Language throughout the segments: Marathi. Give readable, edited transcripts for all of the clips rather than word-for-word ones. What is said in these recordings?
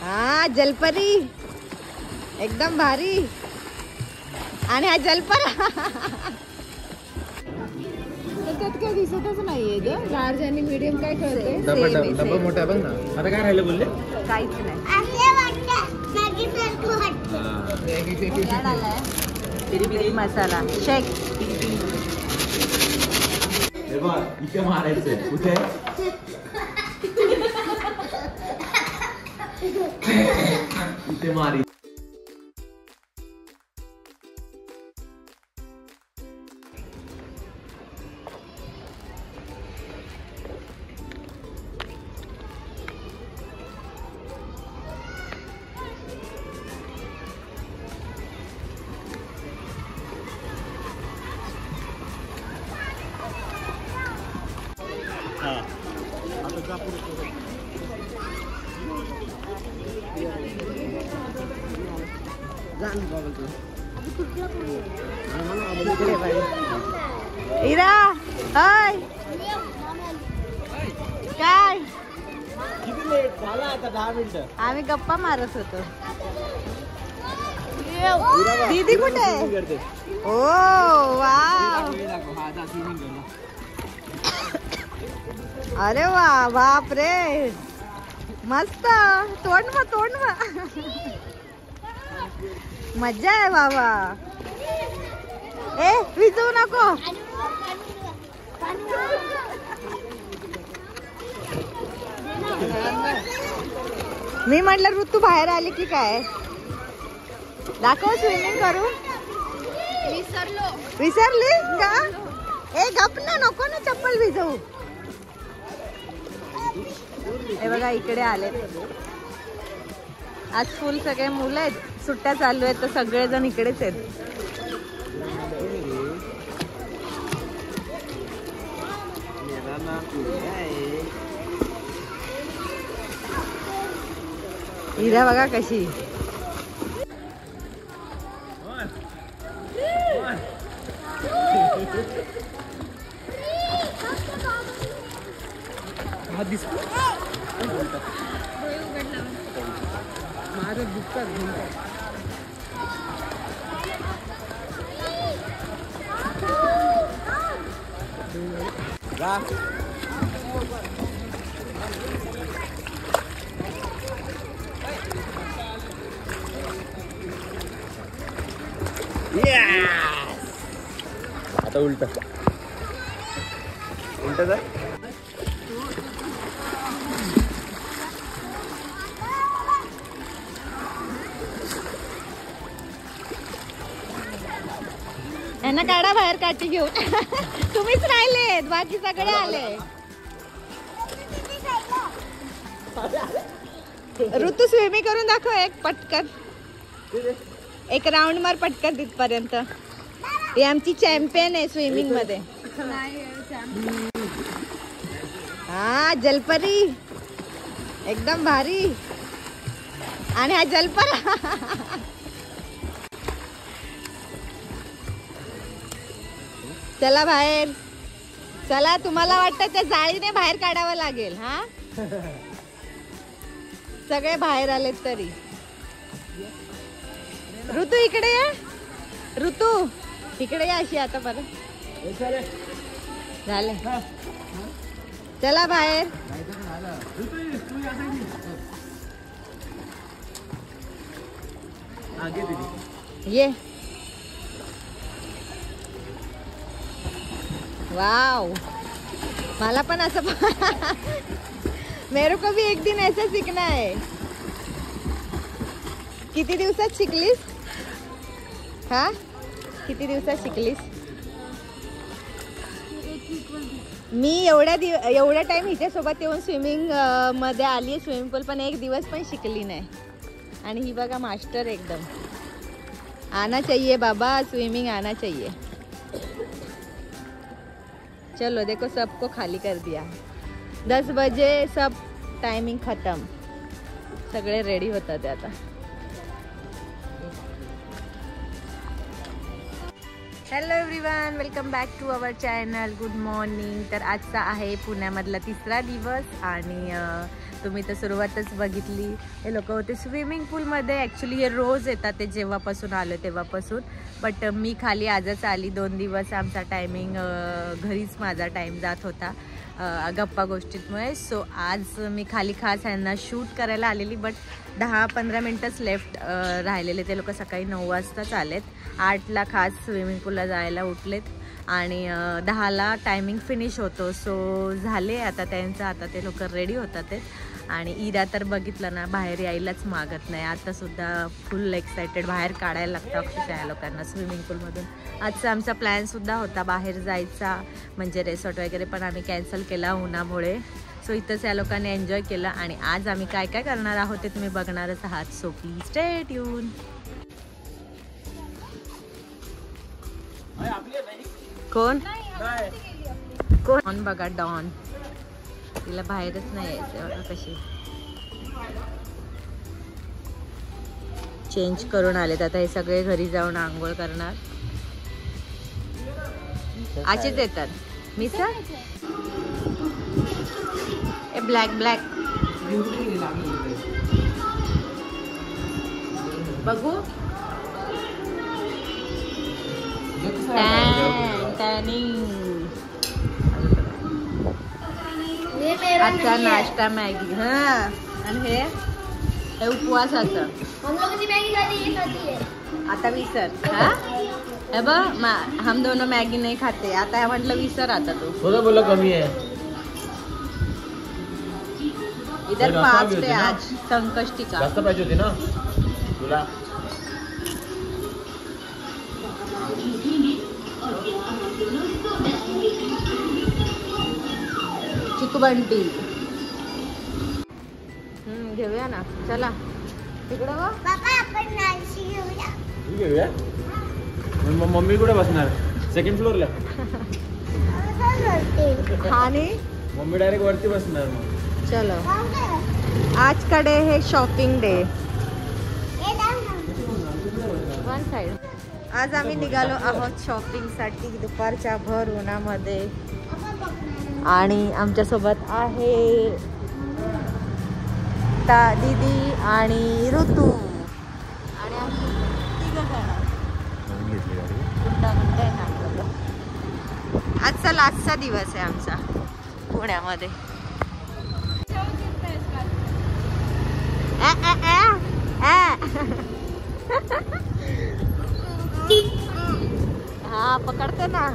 हा जलपरी एकदम भारी. आणि हा जलपरा त्याच्यात काही दिसतच नाहीये ग. लार्ज आणि मीडियम काय कळते. डबा मोठा बघ ना. आता काय राहिलं बोलले. काहीच नाही. पिरी पिरी मसाला शेक. इथे मारायचंय कुठे. इथे मारी. इरा हाय काय. झाला आता 10 मिनिटं. आम्ही गप्पा मारत होतो. दीदी कुठे आहे. ओ वाव. अरे वा बाप रे मस्त. तोंड मज्जा आहे बाबा. ए विजवू नको. मी म्हटलं ऋतू बाहेर आली की काय. दाखव स्विमिंग करू. विसरली का. ए गप ना नको ना चप्पल भिजवू. हे बघा इकडे आले. आज फुल सगळे मुलं आहेत. सुट्ट्या चालू आहेत तर सगळेजण इकडेच आहेत. हिरा बघा कशी. माझं दुखतात. आता उलट जा. यांना काढा बाहेर काठी घेऊन. तुम्हीच राहिलेत बाकी सगळे आले. ऋतू स्विमिंग करून दाखव एक पटकन. एक राऊंड मार पटकन तिथपर्यंत. ही आमची चॅम्पियन आहे स्विमिंग मध्ये. हा जलपरी एकदम भारी. आणि हा जलपरा. चला बाहेर चला. तुम्हाला वाटतं त्या जाळीने बाहेर काढावं लागेल. हा सगळे बाहेर आलेत तरी. ऋतू इकडे ये. ऋतू इकडे या अशी. आता परत झाले. चला बाहेर. ये. वाव मला पण असं. मेरे को भी एक दिन ऐसा सीखना है. किती दिवसात शिकलीस. हा किती दिवसात शिकलीस. मी एवढ्या टाइम हिच्यासोबत येऊन स्विमिंग मध्ये आली. स्विमिंग पूल पण एक दिवस पण शिकली नाही. आणि ही बघा मास्टर एकदम. आना चाहिए बाबा स्विमिंग आना चाहिए. चलो देखो सबको खाली कर दिया. 10 बजे सब टाइमिंग खत्म. सगळे रेडी होतात आता. Hello everyone, welcome back to our channel. Good morning. तर आजचा आहे पुण्यामधला 3रा दिवस आणि तुम्ही तर सुरुवातच बघितली. हे लोक होते स्विमिंग पूलमध्ये. ॲक्च्युली हे रोज येतात, ते जेव्हापासून आलो तेव्हापासून. बट मी खाली आजच आली. 2 दिवस आमचा टायमिंग घरीच माझा टाईम जात होता गप्पा गोष्टींमुळे. सो आज मी खाली खास ह्यांना शूट करायला आलेली. बट 10-15 मिनटंच लेफ्ट राहिलेले. ते लोक सकाळी 9 वाजताच आलेत. 8ला खास स्विमिंग पूलला जायला उठलेत आणि 10ला टायमिंग फिनिश होतो. सो झाले आता त्यांचं. आता ते लोक रेडी होतात ते. आणि इरा तर बघितलं ना, बाहेर यायलाच मागत नाही. आतासुद्धा फुल एक्सायटेड. बाहेर काढायला लागतं अक्षरशः या लोकांना स्विमिंग पूलमधून. आजचा आमचा प्लॅनसुद्धा होता बाहेर जायचा, म्हणजे रिसॉर्ट वगैरे, पण आम्ही कॅन्सल केला उन्हामुळे. सो इथंच या लोकांनी एन्जॉय केलं. आणि आज आम्ही काय काय करणार आहोत ते तुम्ही बघणारच आहात. So please stay tune. कोण कोण बघा, डॉन. तिला बाहेरच नाही यायचं. कशी चेंज करून आलेत. आता हे सगळे घरी जाऊन आंघोळ करणार. असेच येतात. मी सर ए ब्लॅक ब्लॅक बघू. आजचा नाश्ता मॅगी. हा, आणि हे उपवासाचं. आता विसर. हा, हे बघ, हम दोनों मॅगी नाही खाते. आता म्हटलं विसर. आता तू बोला कमी आहे. इधर 5 पे आज संकष्टी का. जास्त पाहिजे होती ना तुला. चिकबंटी घेऊया ना. चला तिकडे घेऊया. मम्मी कुठे बसणार? 2nd फ्लोअरला. आणि मम्मी डायरेक्ट वरती बसणार. मग चलो, आज कडे हे शॉपिंग डे. One side. आज आम्ही निघालो आहोत शॉपिंगसाठी दुपारच्या भर उन्हामध्ये. आणि आमच्यासोबत आहे दीदी आणि ऋतू. आणि आजचा लास्टचा दिवस आहे आमचा पुण्यामध्ये. हा, पकडते ना.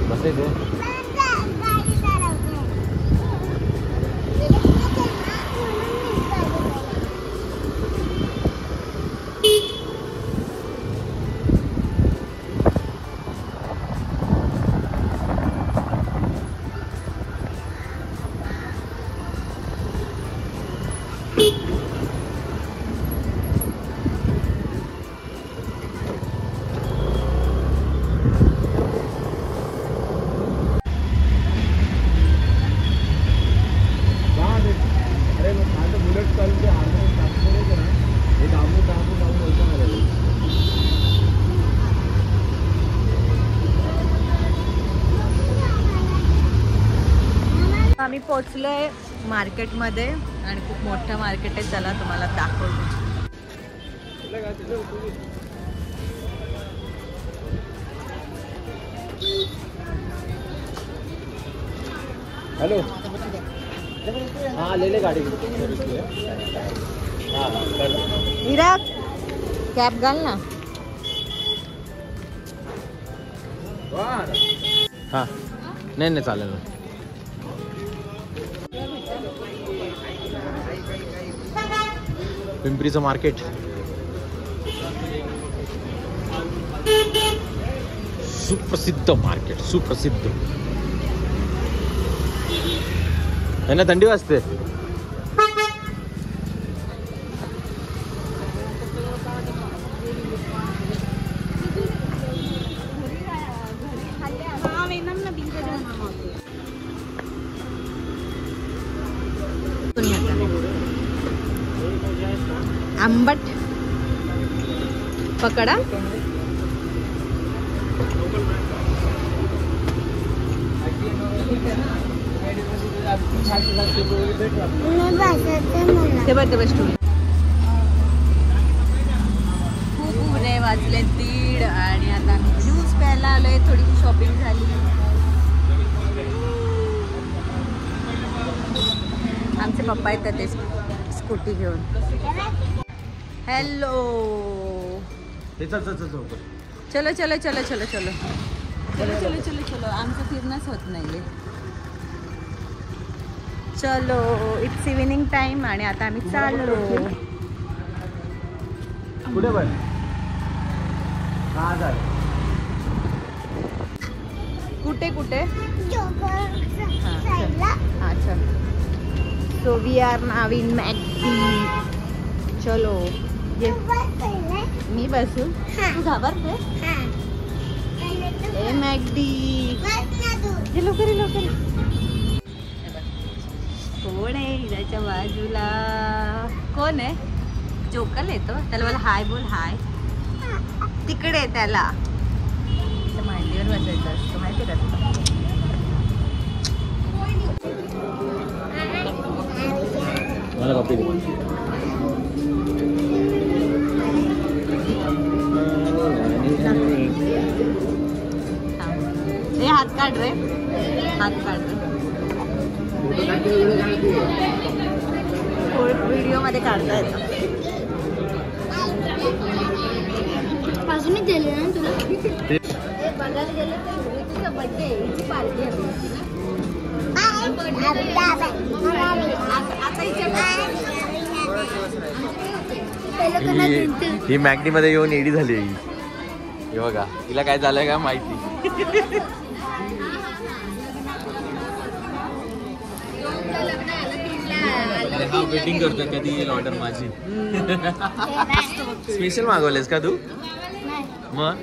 बसायचं. आम्ही पोचलोय मार्केटमध्ये आणि खूप मोठं मार्केट आहे. चला तुम्हाला दाखवतो. हेलो. हाँ ले ले गाड़ी. हाँ मीरा कॅब घाल ना. हाँ नाही चालेल ना. पिंपरीचं मार्केट सुप्रसिद्ध मार्केट. सुप्रसिद्ध है ना. थंडी वाजते. आंबट पकडा. ते बस खूप उणे वाजले 1:30 आणि आता आम्ही ज्यूस प्यायला आलोय. थोडीशी शॉपिंग झाली. आमचे पप्पा येतात ते स्कूटी घेऊन. हॅलो चलो चलो चलो चलो चलो चलो चलो चलो चलो. आमचं फिरणंच होत नाहीये. चलो इट्स इव्हिनिंग टाइम आणि आता आम्ही चाललो. कुठे कुठे अच्छा. So we are now in McD. चलो मी बसू. तू घाबरते ए मॅक्डी. लवकर लवकर. कोण आहे हिराच्या बाजूला? कोण आहे? जोकल येतो. त्याला मला हाय बोल. हाय तिकडे त्याला मांडीवर बसायचं असतं माहिती का तुला? मला कॉफी दे. हे हात काढ रे. हात काढ रे. व्हिडिओ मध्ये काढता येतं. अजूनच गेले ना तुला. बघायला गेलं तर तुझा बर्थडे हिची पार्टी असते. ही मॅगडी मध्ये येऊन एडी झाली. हे बघा हिला काय झालंय का माहिती. वेटिंग करतो कधी येईल ऑर्डर माझी. स्पेशल मागवलेस का तू? मग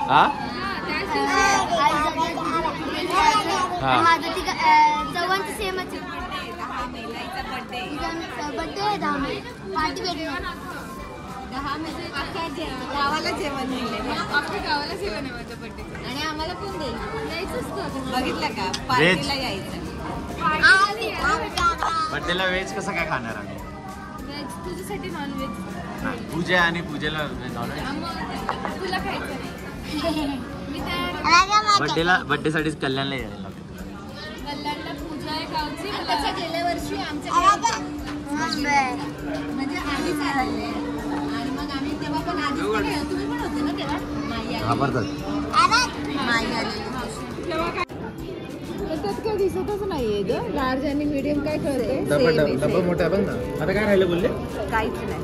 हा गावाला जेवण गावाला जेवण आहे माझ्या बर्थडे. आणि आम्हाला कोण देईल? बघितलं का पार्टीला यायचं. बर्थडेला व्हेज कसं काय खाणार आम्ही? व्हेज तुझ्यासाठी नॉनव्हेज. पूजा आणि पूजेला नॉनव्हेज. तुला खायचं बर्थडे साठीच कल्याणला यायला लागतं. कल्याणला पूजा आहे गावची. त्याच्या गेल्या वर्षी आमच्या म्हणजे आम्ही चालले आणि मग आम्ही तेव्हा पण आधी तुम्ही पण होते ना तेव्हा. माई आलेली. त्यात काय दिसतच नाहीये ग. लार्ज आणि मीडियम काय कळते. डब्बा मोठा आहे बघ ना. आता काय राहिलं बोलले? काहीच नाही.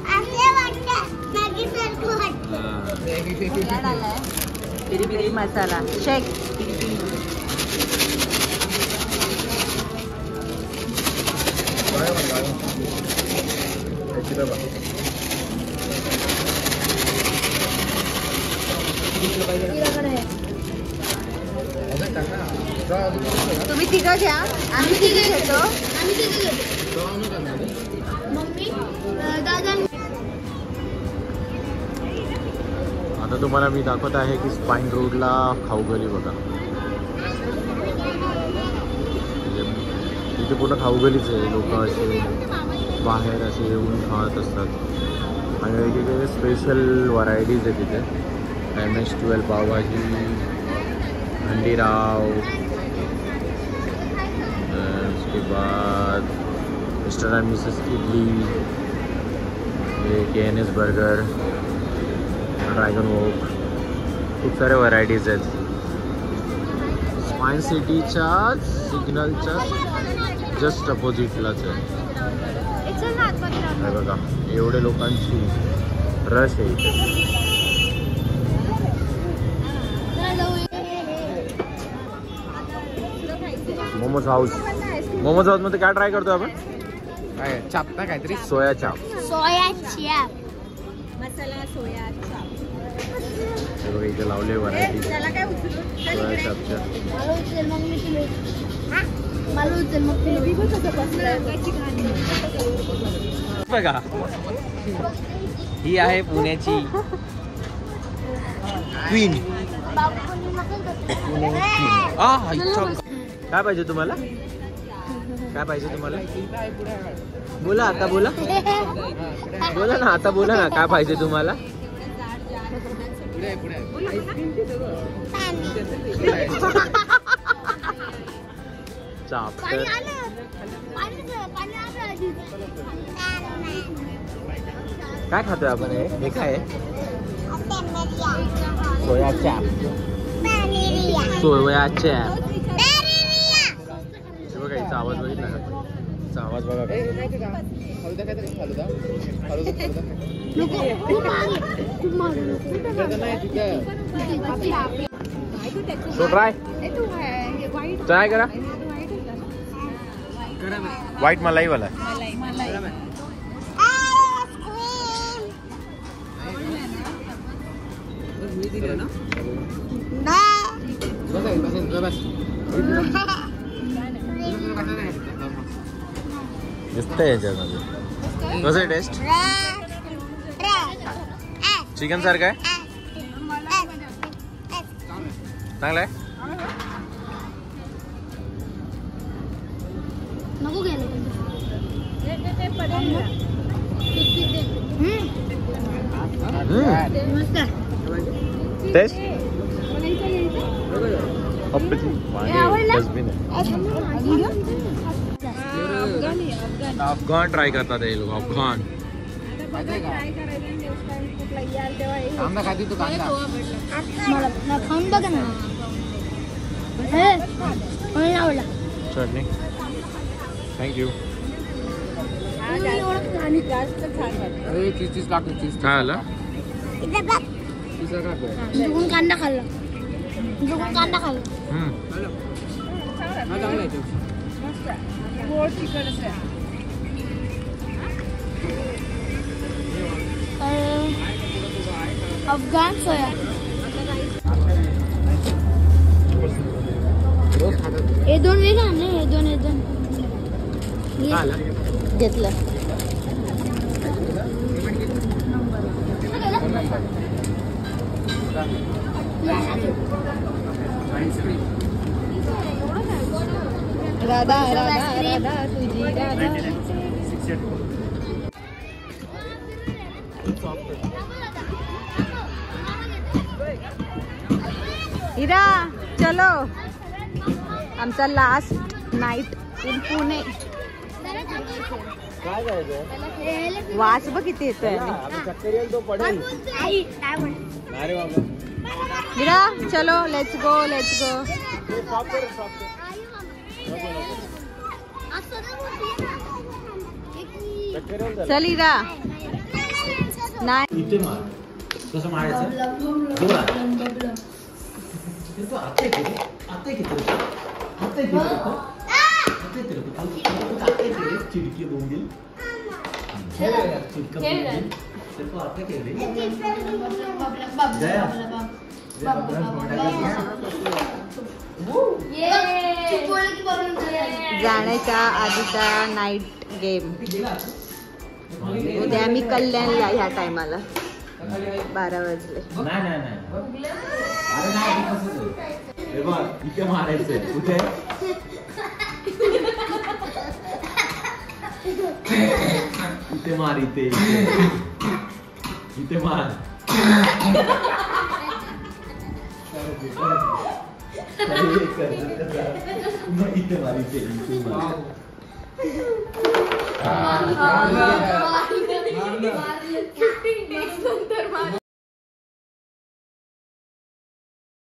पिरी पिरी मसाला शेक. तुम्ही तिघं घ्या. आम्ही तिघं घेतो. आता तुम्हाला मी दाखवत आहे की स्पाईन रोडला खाऊगली बघा. इथे पूर्ण खाऊगलीच आहे. लोक असे बाहेर असे येऊन खात असतात आणि वेगवेगळे स्पेशल व्हरायटीज आहेत तिथे. MS12 पावभाजी, हंडीराव, उसके बाद mister end Mrs idli, KNS burger, dragon walk, खूप सारे व्हरायटीज आहेत. स्पाईन सिटीच्या सिग्नलच्या जस्ट अपोजिटलाच आहे. बघा एवढे लोकांची रश आहे इथे. मोमोज हाऊस. मोमोज हाऊस मध्ये काय ट्राय करतो आपण? काय चाप ना काहीतरी सोया चाप. मसाला सोया चाप. बघा इथे लावले व्हरायटी सोया चापच्या. मला उचल मग बघा ही आहे पुण्याची क्वीन. काय पाहिजे तुम्हाला? काय पाहिजे तुम्हाला? बोला आता, बोला बोला ना आता, बोला ना काय पाहिजे तुम्हाला? चाप्टर काय खातोय आपण? हे काय आहे? सोया चॅप. सोया चॅप. बघा हिचा आवाज बघितला का? हिचा आवाज बघा. सो ट्राय करा. व्हाईट मलाई वाला. दिसतंय याच्यामध्ये. कसं आहे टेस्ट? चिकन सारखं आहे? चांगलं आहे? नको घ्यायला टेस्ट अफगाण ट्राय करतात हे लोक. अफगाण कांदा खाती तू? कांदा मला खाऊन बघा ना. आवडला चटणी. थँक्यू. आणि जास्त छान वाटतं. अरे चीज टाकतो. चीज काय आलं? चीज टाकतो. जुगून कांदा खाल्ला. जुगून कांदा खाल्ला. चांगला आहे. गोड तिखट आहे. अफगाण सोया. हे दोन वेगळे आणले. हे दोन घेतलं. राधा राधा राधा तुझी राधा. इरा चलो. आमचा लास्ट नाईट इन पुणे. काय करायचं? वास बघ किती येतोय. अरे बाबा. इरा चलो. Let's go let's go. चल इरा. नाही इथे मार. कसं मारायचं? जोरात. चिडकी बोंबील. जाण्याच्या आधीचा नाईट गेम. उद्या आम्ही कल्याणला ह्या टायमाला 12 वाजले. इथे मारायचंय. कुठे? इथे मार. इथे इथे मार. इथे मार. इथे मार.